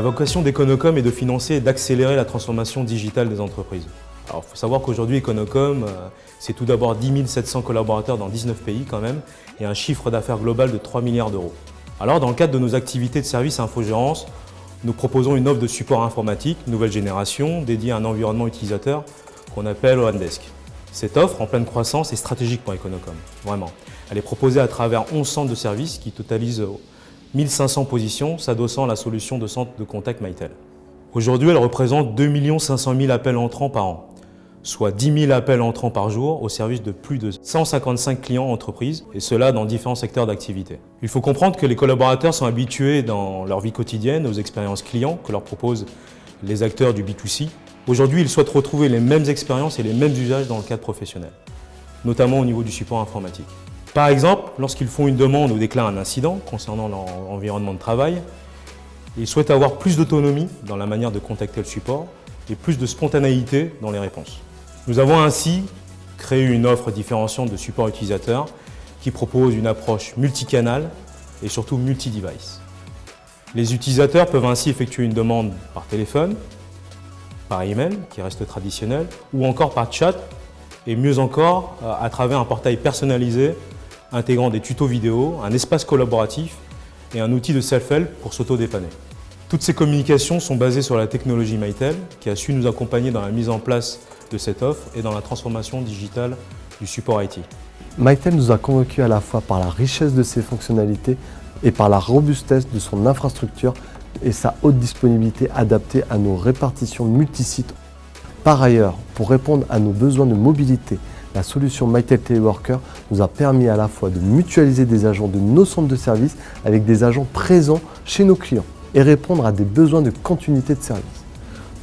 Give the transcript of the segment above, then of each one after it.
La vocation d'Econocom est de financer et d'accélérer la transformation digitale des entreprises. Alors, il faut savoir qu'aujourd'hui, Econocom, c'est tout d'abord 10 700 collaborateurs dans 19 pays quand même, et un chiffre d'affaires global de 3 milliards d'euros. Alors, dans le cadre de nos activités de service infogérance, nous proposons une offre de support informatique, nouvelle génération, dédiée à un environnement utilisateur qu'on appelle OneDesk. Cette offre, en pleine croissance, est stratégique pour Econocom, vraiment. Elle est proposée à travers 11 centres de services qui totalisent 1500 positions, s'adossant à la solution de centre de contact Mytel. Aujourd'hui, elle représente 2 500 000 appels entrants par an, soit 10 000 appels entrants par jour au service de plus de 155 clients entreprises, et cela dans différents secteurs d'activité. Il faut comprendre que les collaborateurs sont habitués dans leur vie quotidienne aux expériences clients que leur proposent les acteurs du B2C. Aujourd'hui, ils souhaitent retrouver les mêmes expériences et les mêmes usages dans le cadre professionnel, notamment au niveau du support informatique. Par exemple, lorsqu'ils font une demande ou déclarent un incident concernant leur environnement de travail, ils souhaitent avoir plus d'autonomie dans la manière de contacter le support et plus de spontanéité dans les réponses. Nous avons ainsi créé une offre différenciante de support utilisateur qui propose une approche multicanal et surtout multi-device. Les utilisateurs peuvent ainsi effectuer une demande par téléphone, par email, qui reste traditionnel, ou encore par chat, et mieux encore à travers un portail personnalisé intégrant des tutos vidéo, un espace collaboratif et un outil de self-help pour s'auto-dépanner. Toutes ces communications sont basées sur la technologie Mytel qui a su nous accompagner dans la mise en place de cette offre et dans la transformation digitale du support IT. Mytel nous a convaincus à la fois par la richesse de ses fonctionnalités et par la robustesse de son infrastructure et sa haute disponibilité adaptée à nos répartitions multisites. Par ailleurs, pour répondre à nos besoins de mobilité, la solution Mytel Teleworker nous a permis à la fois de mutualiser des agents de nos centres de services avec des agents présents chez nos clients et répondre à des besoins de continuité de service.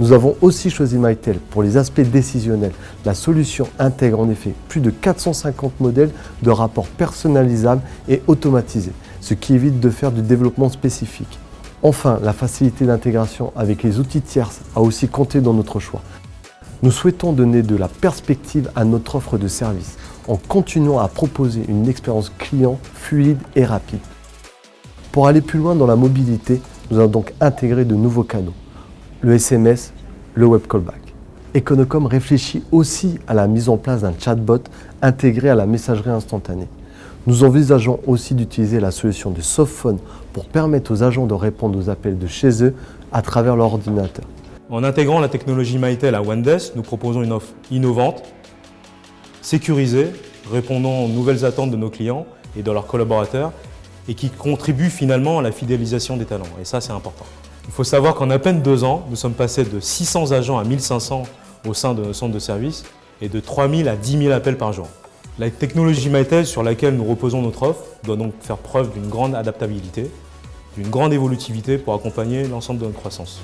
Nous avons aussi choisi Mytel pour les aspects décisionnels. La solution intègre en effet plus de 450 modèles de rapports personnalisables et automatisés, ce qui évite de faire du développement spécifique. Enfin, la facilité d'intégration avec les outils tierces a aussi compté dans notre choix. Nous souhaitons donner de la perspective à notre offre de service en continuant à proposer une expérience client fluide et rapide. Pour aller plus loin dans la mobilité, nous avons donc intégré de nouveaux canaux, le SMS, le web callback. Econocom réfléchit aussi à la mise en place d'un chatbot intégré à la messagerie instantanée. Nous envisageons aussi d'utiliser la solution de Softphone pour permettre aux agents de répondre aux appels de chez eux à travers leur ordinateur. En intégrant la technologie Mytel à OneDesk, nous proposons une offre innovante, sécurisée, répondant aux nouvelles attentes de nos clients et de leurs collaborateurs et qui contribue finalement à la fidélisation des talents. Et ça, c'est important. Il faut savoir qu'en à peine 2 ans, nous sommes passés de 600 agents à 1500 au sein de nos centres de services et de 3000 à 10 000 appels par jour. La technologie Mytel sur laquelle nous reposons notre offre doit donc faire preuve d'une grande adaptabilité, d'une grande évolutivité pour accompagner l'ensemble de notre croissance.